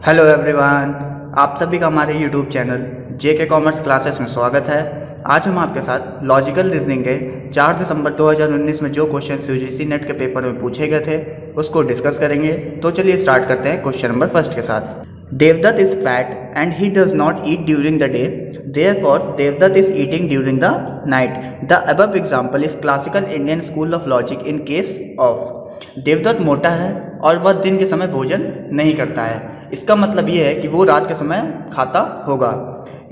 Hello everyone, आप सभी का हमारे यूट्यूब चैनल जेके कॉमर्स क्लासेस में स्वागत है। आज हम आपके साथ लॉजिकल रीजनिंग के 4 दिसंबर 2019 में जो क्वेश्चन यूजीसी नेट के पेपर में पूछे गए थे उसको डिस्कस करेंगे। तो चलिए स्टार्ट करते हैं क्वेश्चन नंबर फर्स्ट के साथ। Devadatta is fat and he does not eat during the day, therefore Devadatta is eating during the night. The above example is classical Indian school of logic in case of. Devadatta मोटा है और वह दिन के समय भोजन नहीं करता है। इसका मतलब ये है कि वो रात के समय खाता होगा।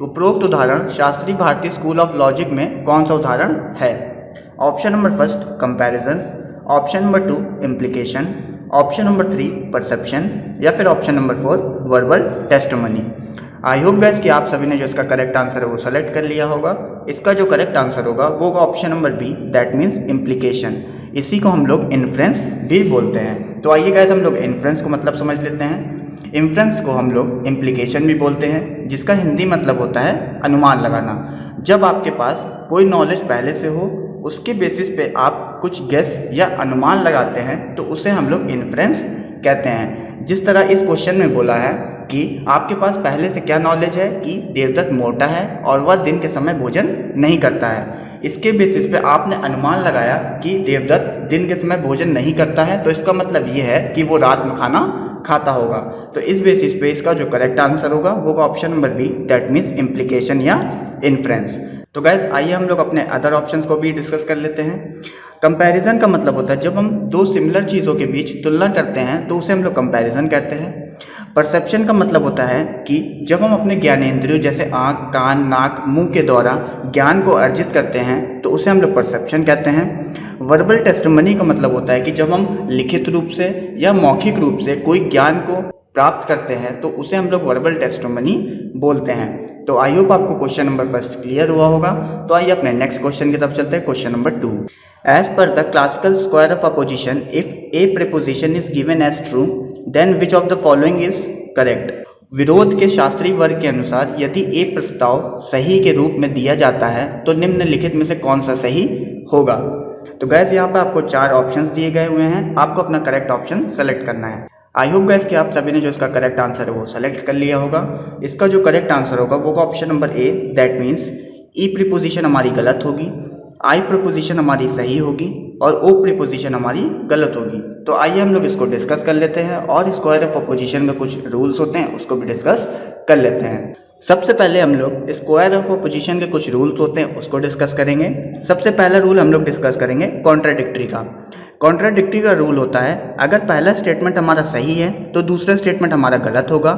उपरोक्त उदाहरण शास्त्रीय भारतीय स्कूल ऑफ लॉजिक में कौन सा उदाहरण है? Option number first comparison, option number 2 implication, option number 3 perception या फिर ऑप्शन नंबर 4 वर्बल टेस्टिमनी। आई होप गाइस कि आप सभी ने जो इसका करेक्ट आंसर है वो सेलेक्ट कर लिया होगा। इसका जो करेक्ट आंसर होगा वो option number B, that means implication. इसी को हम लोग इन्फ्रेंस भी बोलते हैं। तो आइए गाइस हम लोग इन्फ्रेंस को मतलब समझ लेते हैं। इन्फ्रेंस को हम लोग इम्प्लीकेशन भी बोलते हैं, जिसका हिंदी मतलब होता है अनुमान लगाना। जब आपके पास कोई नॉलेज पहले से हो, उसके बेसिस पे आप कुछ गेस या अनुमान लगाते हैं तो उसे हम लोग इन्फ्रेंस कहते हैं। जिस तरह इस क्वेश्चन में बोला है कि आपके पास पहले से क्या नॉलेज है कि देवदत्त मोटा है और वह दिन के समय भोजन नहीं करता है। इसके बेसिस पे आपने अनुमान लगाया कि देवदत्त दिन के समय भोजन नहीं करता है, तो इसका मतलब ये है कि वो रात में खाना खाता होगा। तो इस बेसिस पे इसका जो करेक्ट आंसर होगा वो option number B, that means implication या इन्फ्रेंस। तो गाइस आइए हम लोग अपने अदर ऑप्शंस को भी डिस्कस कर लेते हैं। कंपैरिजन का मतलब होता है जब हम दो सिमिलर चीज़ों के बीच तुलना करते हैं तो उसे हम लोग कंपैरिजन कहते हैं। परसेप्शन का मतलब होता है कि जब हम अपने ज्ञानेंद्रियों जैसे आँख, कान, नाक, मुंह के द्वारा ज्ञान को अर्जित करते हैं तो उसे हम लोग परसेप्शन कहते हैं। वर्बल टेस्टिमनी का मतलब होता है कि जब हम लिखित रूप से या मौखिक रूप से कोई ज्ञान को प्राप्त करते हैं तो उसे हम लोग वर्बल टेस्टिमनी बोलते हैं। तो आई होप आपको क्वेश्चन नंबर फर्स्ट क्लियर हुआ होगा। तो आइए अपने नेक्स्ट क्वेश्चन की तरफ चलते हैं। Question number 2, as per the classical square of opposition if a proposition is given as true then which of the following is correct. विरोध के शास्त्रीय वर्ग के अनुसार यदि एक प्रस्ताव सही के रूप में दिया जाता है तो निम्नलिखित में से कौन सा सही होगा? तो गैस यहाँ पे आपको 4 ऑप्शंस दिए गए हुए हैं, आपको अपना करेक्ट ऑप्शन सेलेक्ट करना है। आई होप गैस कि आप सभी ने जो इसका करेक्ट आंसर है वो सेलेक्ट कर लिया होगा। इसका जो करेक्ट आंसर होगा वो option number A, that means E preposition हमारी गलत होगी, आई प्रीपोजिशन हमारी सही होगी और ओ प्रीपोजिशन हमारी गलत होगी। तो आइए हम लोग इसको डिस्कस कर लेते हैं और स्क्वायर ऑफ अपोजिशन का कुछ रूल्स होते हैं उसको भी डिस्कस कर लेते हैं। सबसे पहले हम लोग स्क्वायर ऑफ अपोजिशन के कुछ रूल्स होते हैं उसको डिस्कस करेंगे। सबसे पहला रूल हम लोग डिस्कस करेंगे कॉन्ट्राडिक्टरी का। कॉन्ट्राडिक्टरी का रूल होता है अगर पहला स्टेटमेंट हमारा सही है तो दूसरा स्टेटमेंट हमारा गलत होगा,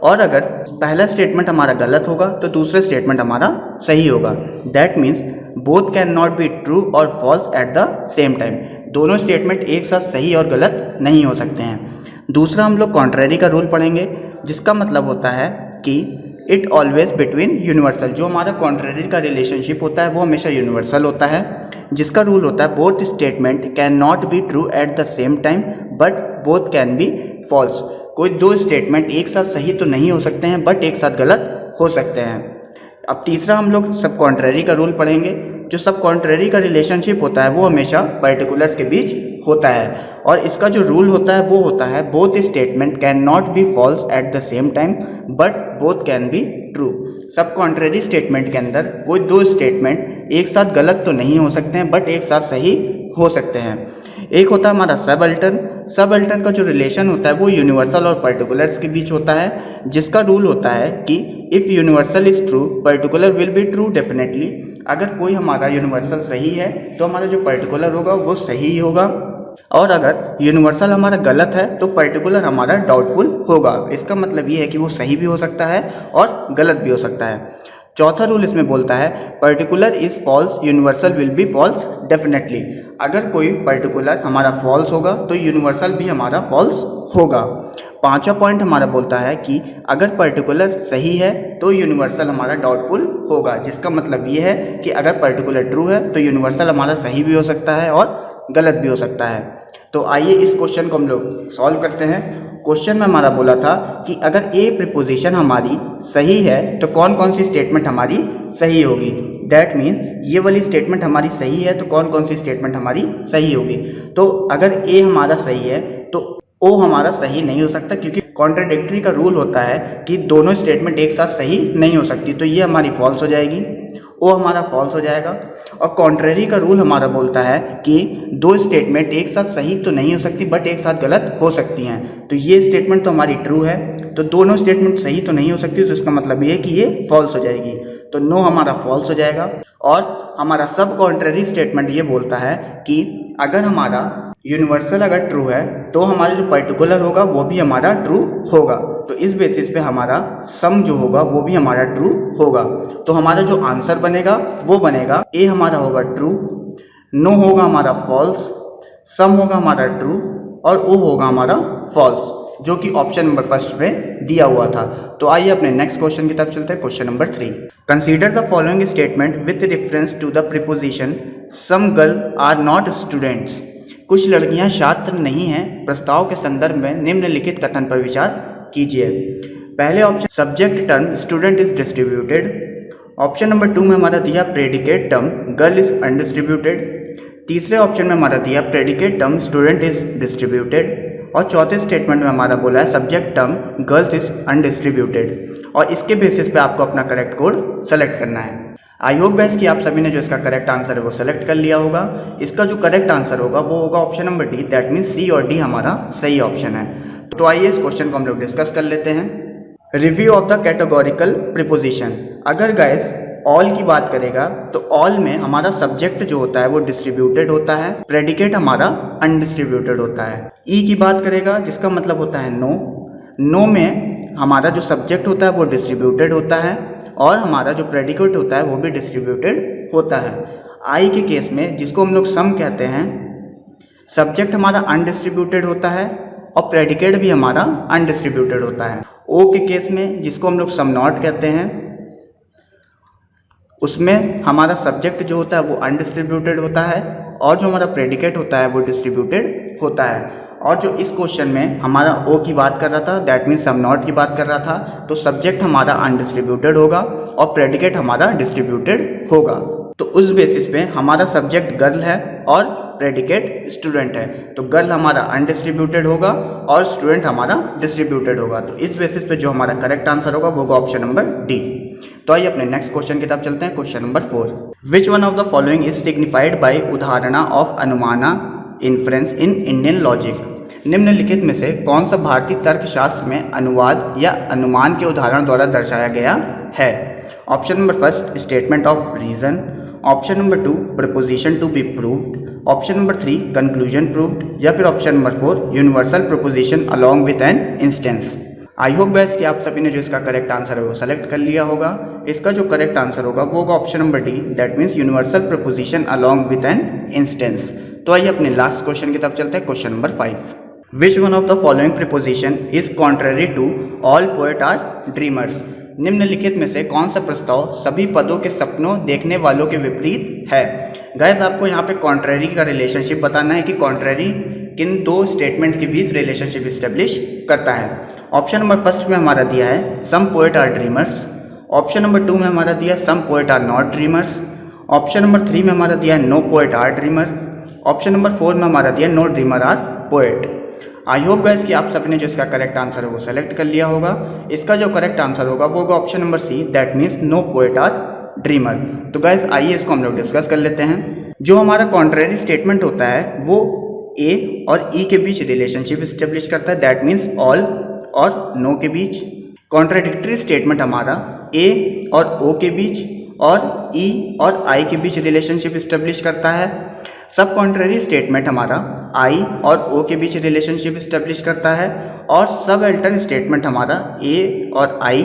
और अगर पहला स्टेटमेंट हमारा गलत होगा तो दूसरा स्टेटमेंट हमारा सही होगा। That means both can not be true और false at the same time. दोनों स्टेटमेंट एक साथ सही और गलत नहीं हो सकते हैं। दूसरा हम लोग कॉन्ट्ररी का रूल पढ़ेंगे, जिसका मतलब होता है कि इट ऑलवेज बिटवीन यूनिवर्सल। जो हमारा कॉन्ट्ररी का रिलेशनशिप होता है वो हमेशा यूनिवर्सल होता है। जिसका रूल होता है both statement can not be true at the same time but both can be false. कोई दो स्टेटमेंट एक साथ सही तो नहीं हो सकते हैं बट एक साथ गलत हो सकते हैं। अब तीसरा हम लोग सब कॉन्ट्ररी का रूल पढ़ेंगे। जो सब कॉन्ट्ररी का रिलेशनशिप होता है वो हमेशा पर्टिकुलर्स के बीच होता है, और इसका जो रूल होता है वो होता है both statement can not be false at the same time but both can be true. सब कॉन्ट्ररी स्टेटमेंट के अंदर कोई दो स्टेटमेंट एक साथ गलत तो नहीं हो सकते हैं बट एक साथ सही हो सकते हैं। एक होता है हमारा सब अल्टर्न। सब अल्टर्न का जो रिलेशन होता है वो यूनिवर्सल और पर्टिकुलर्स के बीच होता है, जिसका रूल होता है कि if universal is true particular will be true definitely. अगर कोई हमारा यूनिवर्सल सही है तो हमारा जो पर्टिकुलर होगा वो सही ही होगा, और अगर यूनिवर्सल हमारा गलत है तो पर्टिकुलर हमारा डाउटफुल होगा। इसका मतलब ये है कि वो सही भी हो सकता है और गलत भी हो सकता है। चौथा रूल इसमें बोलता है particular is false universal will be false definitely. अगर कोई पर्टिकुलर हमारा फॉल्स होगा तो यूनिवर्सल भी हमारा फॉल्स होगा। पांचवा पॉइंट हमारा बोलता है कि अगर पर्टिकुलर सही है तो यूनिवर्सल हमारा डाउटफुल होगा, जिसका मतलब ये है कि अगर पर्टिकुलर ट्रू है तो यूनिवर्सल हमारा सही भी हो सकता है और गलत भी हो सकता है। तो आइए इस क्वेश्चन को हम लोग सॉल्व करते हैं। क्वेश्चन में हमारा बोला था कि अगर ए प्रीपोजिशन हमारी सही है तो कौन कौन सी स्टेटमेंट हमारी सही होगी। दैट मीन्स ये वाली स्टेटमेंट हमारी सही है तो कौन कौन सी स्टेटमेंट हमारी सही होगी। तो अगर ए हमारा सही है तो ओ हमारा सही नहीं हो सकता, क्योंकि कॉन्ट्राडिक्टरी का रूल होता है कि दोनों स्टेटमेंट एक साथ सही नहीं हो सकती, तो ये हमारी फॉल्स हो जाएगी, ओ हमारा फॉल्स हो जाएगा। और कॉन्ट्रेरी का रूल हमारा बोलता है कि दो स्टेटमेंट एक साथ सही तो नहीं हो सकती बट एक साथ गलत हो सकती हैं, तो ये स्टेटमेंट तो हमारी ट्रू है, तो दोनों स्टेटमेंट सही तो नहीं हो सकती, तो इसका मतलब ये है कि ये फॉल्स हो जाएगी, तो नो हमारा फॉल्स हो जाएगा। और हमारा सब कॉन्ट्रेरी स्टेटमेंट ये बोलता है कि अगर हमारा यूनिवर्सल अगर ट्रू है तो हमारा जो पर्टिकुलर होगा वो भी हमारा ट्रू होगा, तो इस बेसिस पे हमारा सम जो होगा वो भी हमारा ट्रू होगा। तो हमारा जो आंसर बनेगा वो बनेगा ए हमारा होगा ट्रू, नो होगा हमारा फॉल्स, सम होगा हमारा ट्रू और ओ होगा हमारा फॉल्स, जो कि ऑप्शन नंबर फर्स्ट में दिया हुआ था। तो आइए अपने नेक्स्ट क्वेश्चन की तरफ चलते हैं। Question number 3, consider the following statement with reference to the proposition some girl are not students. कुछ लड़कियां छात्र नहीं हैं प्रस्ताव के संदर्भ में निम्नलिखित कथन पर विचार कीजिए। पहले option subject term student is distributed, option number 2 में हमारा दिया predicate term girl is undistributed, तीसरे ऑप्शन में हमारा दिया predicate term student is distributed, और चौथे स्टेटमेंट में हमारा बोला है subject term girls is undistributed. और इसके बेसिस पे आपको अपना करेक्ट कोड सेलेक्ट करना है। आई होप गाइस कि आप सभी ने जो इसका करेक्ट आंसर है वो सेलेक्ट कर लिया होगा। इसका जो करेक्ट आंसर होगा वो होगा option number D, that means C और डी हमारा सही ऑप्शन है। तो आइए इस क्वेश्चन को हम लोग डिस्कस कर लेते हैं। Review of the categorical preposition. अगर गाइस ऑल की बात करेगा तो ऑल में हमारा सब्जेक्ट जो होता है वो डिस्ट्रीब्यूटेड होता है, प्रेडिकेट हमारा अनडिस्ट्रीब्यूटेड होता है। ई की बात करेगा जिसका मतलब होता है नो, नो में हमारा जो सब्जेक्ट होता है वो डिस्ट्रीब्यूटेड होता है और हमारा जो प्रेडिकेट होता है वो भी डिस्ट्रीब्यूटेड होता है। आई के केस में जिसको हम लोग सम कहते हैं, सब्जेक्ट हमारा अनडिस्ट्रीब्यूटेड होता है और प्रेडिकेट भी हमारा अनडिस्ट्रीब्यूटेड होता है। ओ के केस में जिसको हम लोग सम नॉट कहते हैं, उसमें हमारा सब्जेक्ट जो होता है वो अनडिस्ट्रीब्यूटेड होता है और जो हमारा प्रेडिकेट होता है वो डिस्ट्रीब्यूटेड होता है। और जो इस क्वेश्चन में हमारा ओ की बात कर रहा था, दैट मीन्स सम नॉट की बात कर रहा था, तो सब्जेक्ट हमारा अनडिस्ट्रीब्यूटेड होगा और प्रेडिकेट हमारा डिस्ट्रीब्यूटेड होगा। तो उस बेसिस पे हमारा सब्जेक्ट गर्ल है और प्रेडिकेट स्टूडेंट है, तो गर्ल हमारा अनडिस्ट्रीब्यूटेड होगा और स्टूडेंट हमारा डिस्ट्रीब्यूटेड होगा। तो इस बेसिस पे जो हमारा करेक्ट आंसर होगा वो होगा ऑप्शन नंबर डी। तो आइए अपने नेक्स्ट क्वेश्चन की तरफ चलते हैं। Question number 4, which one of the following is signified by udaharana of anumana inference in Indian logic. निम्नलिखित में से कौन सा भारतीय तर्कशास्त्र में अनुवाद या अनुमान के उदाहरण द्वारा दर्शाया गया है। Option number first statement of reason, option number 2 proposition to be proved, option number 3 conclusion proved, या फिर option number 4 universal proposition along with an instance. I hope guys कि आप सभी ने जो इसका करेक्ट आंसर है वो सेलेक्ट कर लिया होगा। इसका जो करेक्ट आंसर होगा वो होगा option number D, that means universal proposition along with an instance. तो आइए अपने लास्ट क्वेश्चन की तरफ चलते हैं। Question number 5, which one of the following proposition is contrary to all poet are dreamers. निम्नलिखित में से कौन सा प्रस्ताव सभी पदों के सपनों देखने वालों के विपरीत है। गाइस आपको यहाँ पे कॉन्ट्ररी का रिलेशनशिप बताना है कि कॉन्ट्ररी किन दो स्टेटमेंट के बीच रिलेशनशिप इस्टेब्लिश करता है। ऑप्शन नंबर फर्स्ट में हमारा दिया है some poet are dreamers, option number 2 में हमारा दिया some poet are not dreamers, option number 3 में हमारा दिया no poet are dreamer, option number 4 में हमारा दिया no dreamer are poet. I hope guys कि आप सभी ने जो इसका करेक्ट आंसर है वो सेलेक्ट कर लिया होगा। इसका जो करेक्ट आंसर होगा वो होगा option number C, that means no poet are dreamer. तो गाइस आइए इसको हम लोग डिस्कस कर लेते हैं। जो हमारा कॉन्ट्ररी स्टेटमेंट होता है वो ए और ई के बीच रिलेशनशिप इस्टेब्लिश करता है, दैट मीन्स ऑल और नो के बीच। कॉन्ट्राडिक्टरी स्टेटमेंट हमारा ए और ओ के बीच और ई और आई के बीच रिलेशनशिप इस्टेब्लिश करता है। सब कॉन्ट्ररी स्टेटमेंट हमारा आई और ओ के बीच रिलेशनशिप इस्टेब्लिश करता है और सब अल्टर्न स्टेटमेंट हमारा ए और आई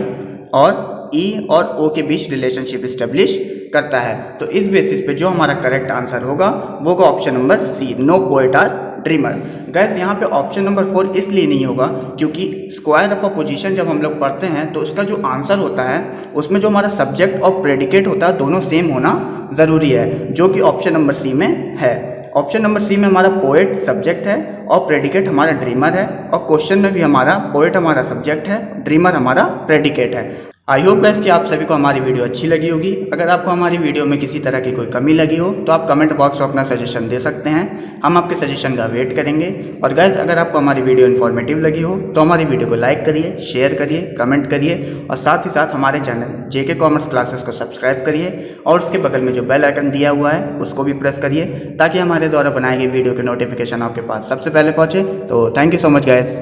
और ई और ओ के बीच रिलेशनशिप इस्टेब्लिश करता है। तो इस बेसिस पे जो हमारा करेक्ट आंसर होगा वो होगा option number C, no poet are dreamer. Guys यहाँ पे ऑप्शन नंबर 4 इसलिए नहीं होगा क्योंकि स्क्वायर ऑफ अ पोजीशन जब हम लोग पढ़ते हैं तो उसका जो आंसर होता है उसमें जो हमारा सब्जेक्ट और प्रेडिकेट होता है दोनों सेम होना ज़रूरी है, जो कि ऑप्शन नंबर सी में है। ऑप्शन नंबर सी में हमारा पोएट सब्जेक्ट है और प्रेडिकेट हमारा ड्रीमर है, और क्वेश्चन में भी हमारा पोएट हमारा सब्जेक्ट है, ड्रीमर हमारा प्रेडिकेट है। आई होप गाइस कि आप सभी को हमारी वीडियो अच्छी लगी होगी। अगर आपको हमारी वीडियो में किसी तरह की कोई कमी लगी हो तो आप कमेंट बॉक्स में अपना सजेशन दे सकते हैं, हम आपके सजेशन का वेट करेंगे। और गाइस अगर आपको हमारी वीडियो इन्फॉर्मेटिव लगी हो तो हमारी वीडियो को लाइक करिए, शेयर करिए, कमेंट करिए और साथ ही साथ हमारे चैनल जेके कॉमर्स क्लासेस को सब्सक्राइब करिए और उसके बगल में जो बेल आइकन दिया हुआ है उसको भी प्रेस करिए ताकि हमारे द्वारा बनाई गई वीडियो के नोटिफिकेशन आपके पास सबसे पहले पहुँचे। तो thank you so much guys.